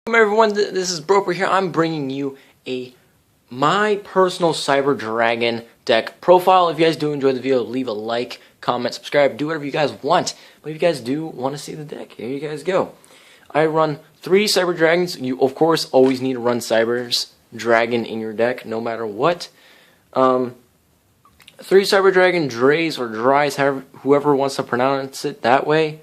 Welcome everyone, this is Broper here. I'm bringing you my personal Cyber Dragon deck profile. If you guys do enjoy the video, leave a like, comment, subscribe, do whatever you guys want. But if you guys do want to see the deck, here you guys go. I run 3 Cyber Dragons. You of course always need to run Cyber's Dragon in your deck, no matter what. 3 Cyber Dragon Drays or Dries, however, whoever wants to pronounce it that way,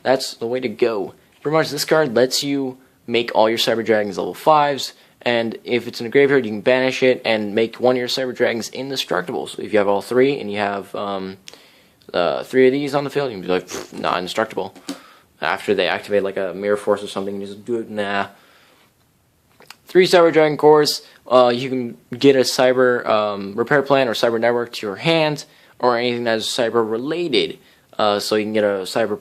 that's the way to go. Pretty much this card lets you make all your Cyber Dragons level 5s, and if it's in a graveyard, you can banish it and make one of your Cyber Dragons indestructible. So if you have all 3 and you have 3 of these on the field, you can be like, not indestructible. After they activate like a Mirror Force or something, you just do it, nah. 3 Cyber Dragon cores, you can get a Cyber Repair Plan or Cyber Network to your hand, or anything that is Cyber related. So you can get a Cyber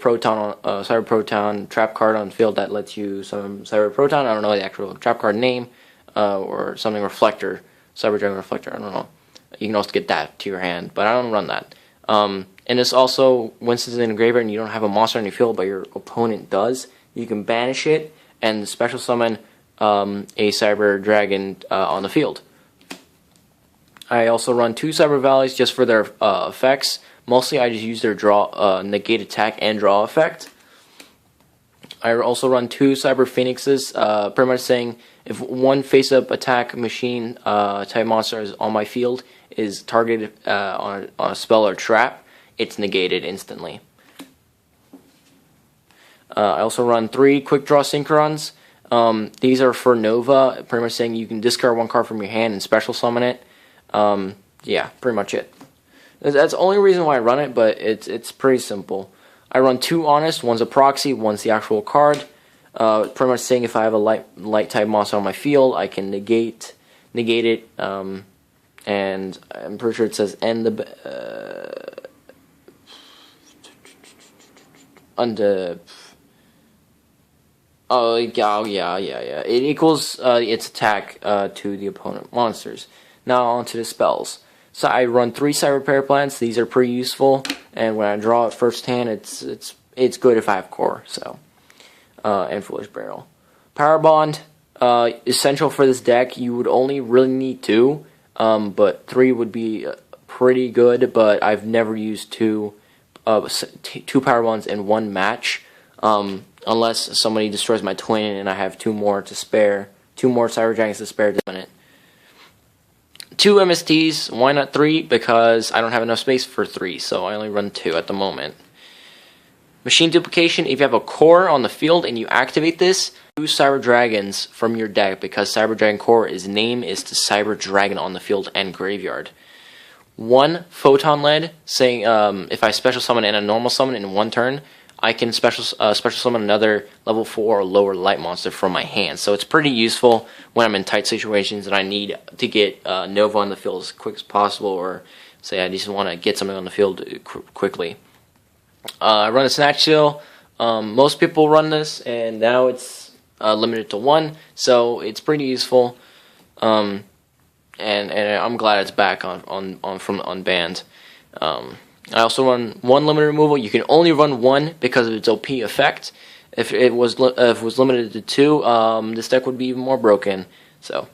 Proton trap card on the field that lets you summon Cyber Proton. I don't know the actual trap card name, or something Reflector, Cyber Dragon Reflector. I don't know. You can also get that to your hand, but I don't run that. And it's also, once it's in a graveyard and you don't have a monster on your field, but your opponent does, you can banish it and special summon a Cyber Dragon on the field. I also run 2 Cyber Valleys just for their effects. Mostly I just use their draw, negate attack and draw effect. I also run 2 Cyber Phoenixes, pretty much saying if one face-up attack machine type monster is on my field is targeted on a spell or trap, it's negated instantly. I also run 3 Quick Draw Synchrons. These are for Nova, pretty much saying you can discard 1 card from your hand and special summon it. Yeah, pretty much it. That's the only reason why I run it, but it's pretty simple. I run 2 Honest, one's a proxy, one's the actual card. Pretty much saying if I have a light type monster on my field, I can negate it, and I'm pretty sure it says end the oh yeah. It equals its attack to the opponent monsters. Now onto the spells. So I run 3 Cyber Repair Plans. These are pretty useful, and when I draw it first hand, it's good if I have core. So and Foolish Burial. Power Bond, essential for this deck. You would only really need 2, but 3 would be pretty good. But I've never used 2 Power Bonds in one match, unless somebody destroys my twin and I have 2 more to spare, 2 more Cyber Dragons to spare to win it. 2 MSTs, why not 3? Because I don't have enough space for 3, so I only run 2 at the moment. Machine Duplication, if you have a core on the field and you activate this, 2 Cyber Dragons from your deck, because Cyber Dragon core, his name is to Cyber Dragon on the field and graveyard. 1 Photon Lead, saying if I special summon and a normal summon in 1 turn, I can special summon another level 4 or lower light monster from my hand. So it's pretty useful when I'm in tight situations and I need to get Nova on the field as quick as possible, or say I just want to get something on the field quickly. I run a Snatch Seal. Most people run this, and now it's limited to 1, so it's pretty useful. And I'm glad it's back on banned. I also run 1 limited removal. You can only run 1 because of its OP effect. If it was limited to 2, this deck would be even more broken. So,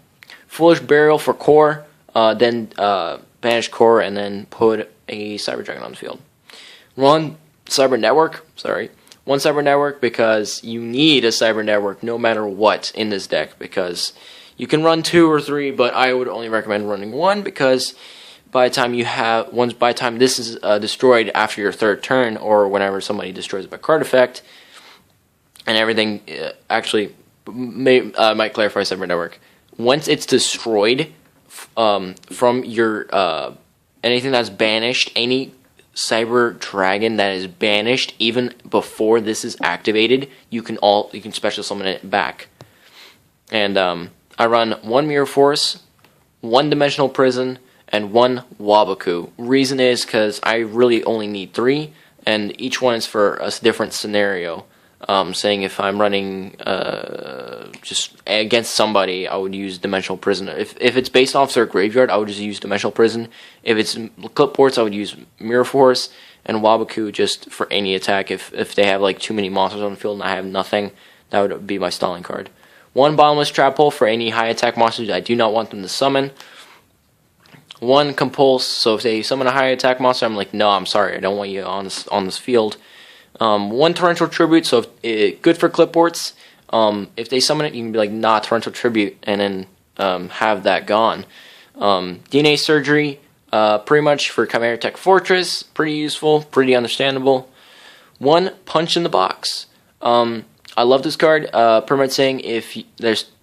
Foolish Burial for core, then banish core, and then put a Cyber Dragon on the field. Run Cyber Network. Sorry, 1 Cyber Network because you need a Cyber Network no matter what in this deck. Because you can run 2 or 3, but I would only recommend running 1 because by the time this is destroyed after your 3rd turn, or whenever somebody destroys it by card effect, and everything actually might clarify Cyber Network. Once it's destroyed from your anything that's banished, any Cyber Dragon that is banished, even before this is activated, you can special summon it back. And I run 1 Mirror Force, 1 Dimensional Prison, and 1 Waboku. Reason is because I really only need 3, and each one is for a different scenario. Saying if I'm running just against somebody, I would use Dimensional Prison. If it's based off their graveyard, I would just use Dimensional Prison. If it's Clipboards, I would use Mirror Force, and Waboku just for any attack. If they have like too many monsters on the field and I have nothing, that would be my stalling card. 1 bottomless trap hole for any high attack monsters I do not want them to summon. 1 compulse, so if they summon a high attack monster, I'm like, no, I'm sorry, I don't want you on this field. 1 torrential tribute, so good for clipboards. If they summon it, you can be like, nah, torrential tribute, and then have that gone. DNA surgery, pretty much for Chimera Tech Fortress, pretty useful, pretty understandable. 1 punch in the box. I love this card. Pretty much saying if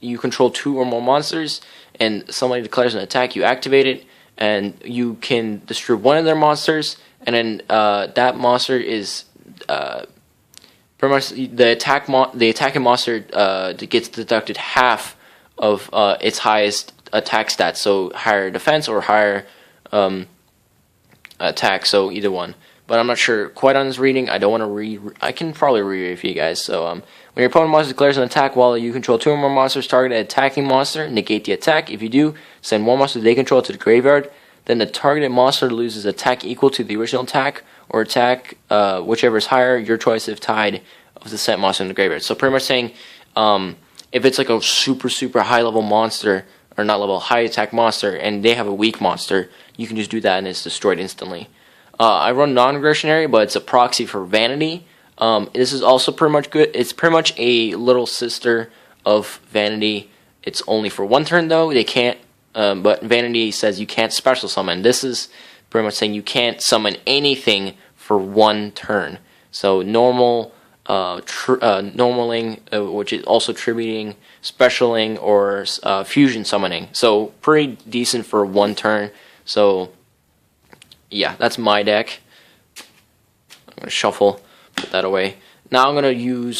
you control 2 or more monsters and somebody declares an attack, you activate it, and you can destroy 1 of their monsters, and then that monster is pretty much the attacking monster gets deducted half of its highest attack stats, so higher defense or higher attack, so either one. But I'm not sure quite on this reading. I don't want to I can probably reread it for you guys. So when your opponent monster declares an attack while you control 2 or more monsters, target an attacking monster, negate the attack. If you do, send 1 monster they control to the graveyard. Then the targeted monster loses attack equal to the original attack, or attack whichever is higher, your choice if tied, of the sent monster in the graveyard. So pretty much saying, if it's like a super high level monster, or not level, high attack monster, and they have a weak monster, you can just do that and it's destroyed instantly. I run non-aggressionary, but it's a proxy for Vanity. This is also pretty much good. It's pretty much a little sister of Vanity. It's only for 1 turn though. They can't, but Vanity says you can't special summon. This is pretty much saying you can't summon anything for 1 turn. So normal, normaling, which is also tributing, specialing, or fusion summoning. So pretty decent for 1 turn. So yeah, that's my deck. I'm going to shuffle, put that away. Now I'm going to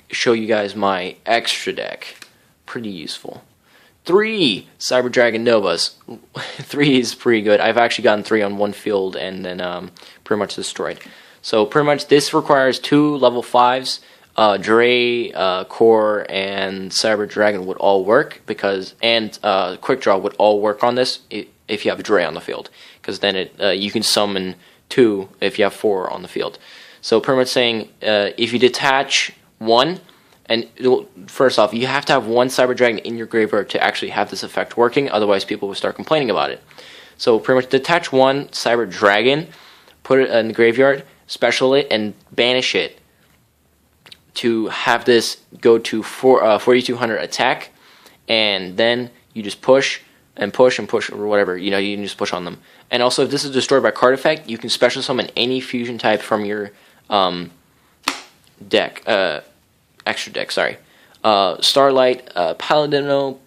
show you guys my extra deck. Pretty useful. 3 Cyber Dragon Novas. 3 is pretty good. I've actually gotten 3 on 1 field and then pretty much destroyed. So pretty much this requires 2 level 5s. Dre, Core, and Cyber Dragon would all work, and Quick Draw would all work on this if you have Dre on the field, because then you can summon 2 if you have 4 on the field. So pretty much saying if you detach 1, and first off, you have to have 1 Cyber Dragon in your graveyard to actually have this effect working, otherwise people will start complaining about it. So pretty much detach 1 Cyber Dragon, put it in the graveyard, special it, and banish it to have this go to 4200 attack, and then you just push and push and push, or whatever, you can just push on them. And also, if this is destroyed by card effect, you can special summon any fusion type from your deck, extra deck, sorry. Starlight, Paladino,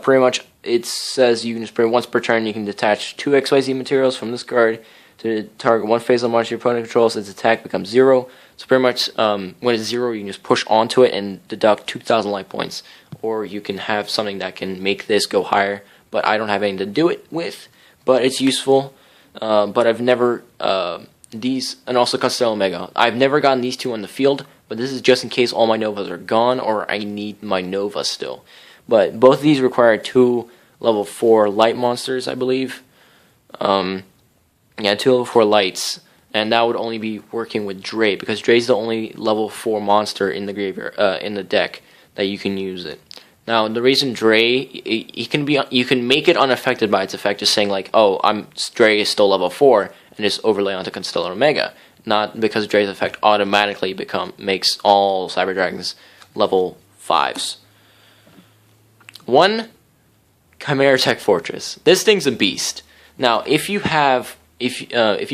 pretty much it says you can just play once per turn, you can detach 2 XYZ materials from this card to target 1 phase of monster your opponent controls, its attack becomes 0. So pretty much when it's 0, you can just push onto it and deduct 2,000 life points. Or you can have something that can make this go higher, but I don't have anything to do it with. But it's useful. But I've never, these, and also Constellar Omega. I've never gotten these 2 on the field, but this is just in case all my Novas are gone or I need my Nova still. But both of these require 2 level 4 light monsters, I believe. Yeah, 2 level 4 lights. And that would only be working with Dre, because Dre's the only level 4 monster in the graveyard, in the deck that you can use it. Now, the reason Dre, you can make it unaffected by its effect, just saying like, oh, Dre is still level 4, and just overlay onto Constellar Omega. Not because Dre's effect automatically makes all Cyber Dragons level 5s. 1 Chimera Tech Fortress. This thing's a beast. Now, if you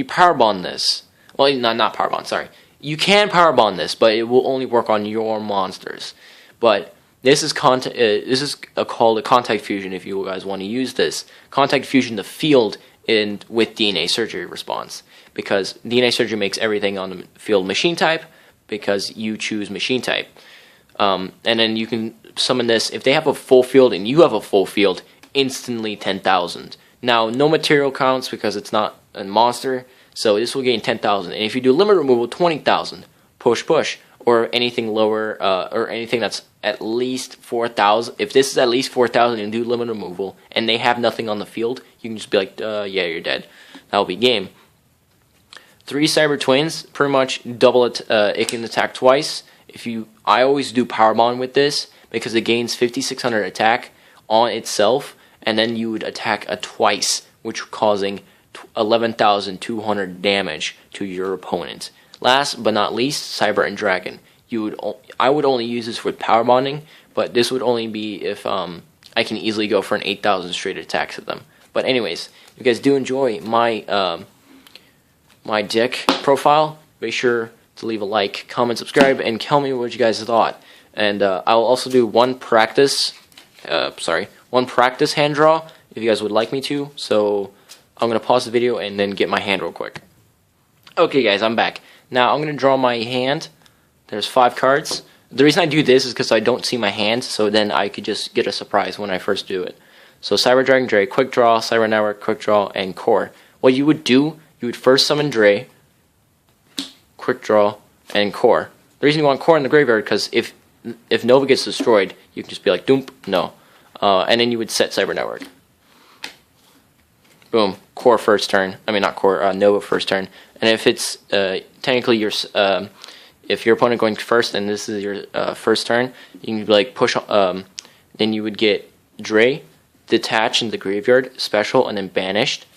power bond this, well, not power bond, sorry. You can power bond this, but it will only work on your monsters. But this is called a contact fusion. If you guys want to use this contact fusion, the field with DNA surgery response, because DNA surgery makes everything on the field machine type, because you choose machine type. And then you can summon this if they have a full field and you have a full field, instantly 10,000. Now, no material counts because it's not a monster, so this will gain 10,000. And if you do limit removal, 20,000. Push, or anything lower, or anything that's at least 4,000. If this is at least 4,000 and do limit removal, and they have nothing on the field, you can just be like, yeah, you're dead. That'll be game. 3 Cyber Twins, pretty much double it. It can attack twice. I always do power bond with this because it gains 5600 attack on itself, and then you would attack twice, which causing 11,200 damage to your opponent. Last but not least, Cyber and Dragon. I would only use this with power bonding, but this would only be if I can easily go for an 8,000 straight attacks at them. But anyways, if you guys do enjoy my my deck profile, make sure to leave a like, comment, subscribe, and tell me what you guys thought. And I'll also do one practice hand draw if you guys would like me to. So I'm gonna pause the video and then get my hand real quick. Okay, guys, I'm back. Now I'm gonna draw my hand. There's 5 cards. The reason I do this is because I don't see my hand, so then I could just get a surprise when I first do it. So Cyber Dragon Dre, Quick Draw, Cyber Network, Quick Draw, and Core. What you would do, you would first summon Dre, Quick Draw, and Core. The reason you want Core in the graveyard because if Nova gets destroyed, you can just be like, doomp, no. And then you would set Cyber Network. Boom, Core first turn. I mean, not Core, Nova first turn. And if it's technically your if your opponent going first and this is your first turn, you can like push. Then you would get Dre, detach in the graveyard, special, and then banished.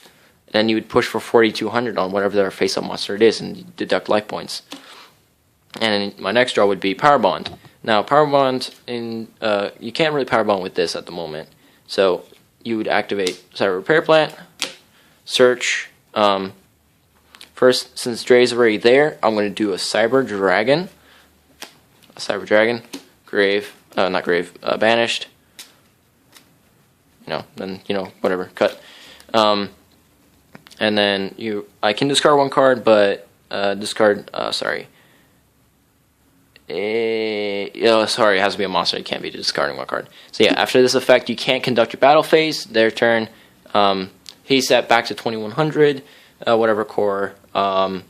And then you would push for 4,200 on whatever their face-up monster it is, and deduct life points. And my next draw would be Power Bond. Now, Power Bond you can't really Power Bond with this at the moment. So you would activate Cyber Repair Plant, search. First, since Dre's already there, I'm going to do a Cyber Dragon. Not grave, banished. Then, whatever, cut. And then I can discard 1 card, but discard, sorry, it has to be a monster, it can't be discarding 1 card. So yeah, after this effect, you can't conduct your battle phase, their turn, he's set back to 2100, whatever core, I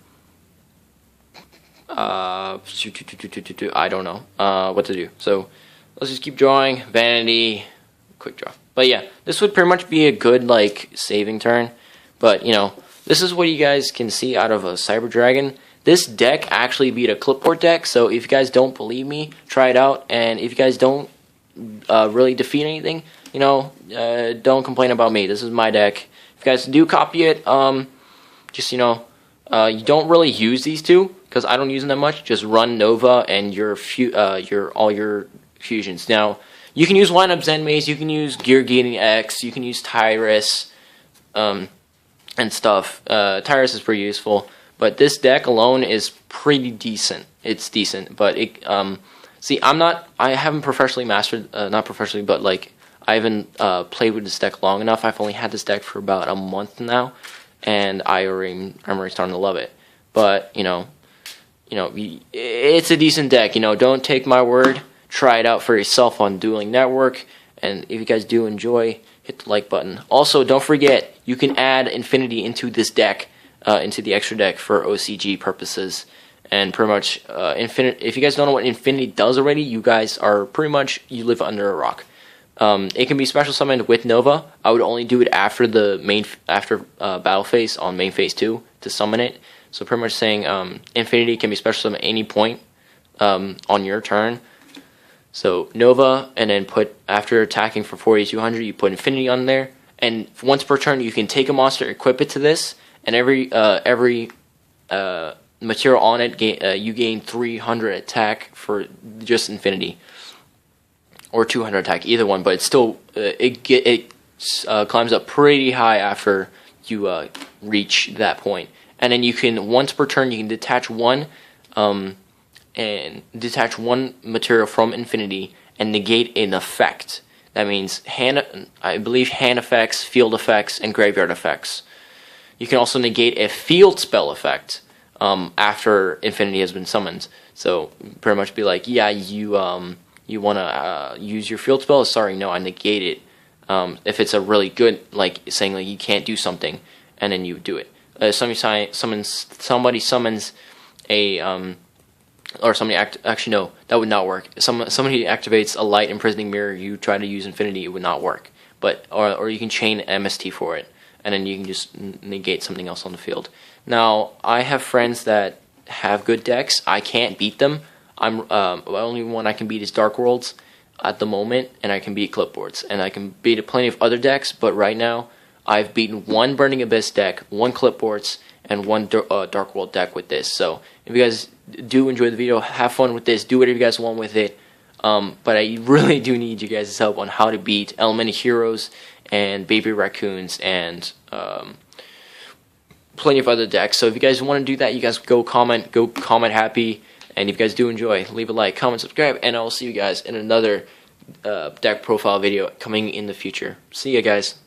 don't know what to do. So let's just keep drawing. Vanity, quick draw. But yeah, this would pretty much be a good saving turn. But this is what you guys can see out of a Cyber Dragon. This deck actually beat a clipboard deck. So if you guys don't believe me, try it out. And if you guys don't really defeat anything, don't complain about me. This is my deck. If you guys do copy it, just you don't really use these two because I don't use them that much. Just run Nova and all your fusions. Now you can use lineup Zen Maze, you can use Gear Gating X, you can use Tyrus, and stuff. Tyrus is pretty useful, but this deck alone is pretty decent. It's decent, but see, I haven't professionally mastered, not professionally, but I haven't played with this deck long enough. I've only had this deck for about a month now, and I'm already starting to love it. But it's a decent deck. Don't take my word. Try it out for yourself on Dueling Network. And if you guys do enjoy, hit the like button. Also, don't forget you can add Infinity into this deck, into the extra deck for OCG purposes. And pretty much, if you guys don't know what Infinity does already, you guys are pretty much you live under a rock. It can be special summoned with Nova. I would only do it after battle phase on main phase 2 to summon it. So pretty much saying Infinity can be special summoned at any point on your turn. So Nova, and then after attacking for 4,200, you put Infinity on there. And once per turn, you can take a monster, equip it to this, and every material on it, you gain 300 attack for just Infinity. Or 200 attack, either one, but it's still it climbs up pretty high after you reach that point. And then you can once per turn you can detach one material from Infinity and negate an effect. That means I believe hand effects, field effects, and graveyard effects. You can also negate a field spell effect after Infinity has been summoned. So pretty much be like, yeah, you want to use your field spell? Sorry, no, I negate it. If it's a really good, saying you can't do something, and then you do it. Somebody summons a, or somebody actually no, that would not work. Somebody activates a light imprisoning mirror. You try to use Infinity, it would not work. But or you can chain MST for it, and then you can just negate something else on the field. Now I have friends that have good decks. I can't beat them. The only one I can beat is Dark Worlds. at the moment, and I can beat Clipboards, and I can beat plenty of other decks, but right now I've beaten one Burning Abyss deck, one Clipboards, and one Dark World deck with this. So if you guys do enjoy the video, have fun with this, do whatever you guys want with it, but I really do need you guys' help on how to beat Elemental Heroes and Baby Raccoons and plenty of other decks. So if you guys want to do that, you guys go comment happy. And if you guys do enjoy, leave a like, comment, subscribe, and I'll see you guys in another deck profile video coming in the future. See you guys.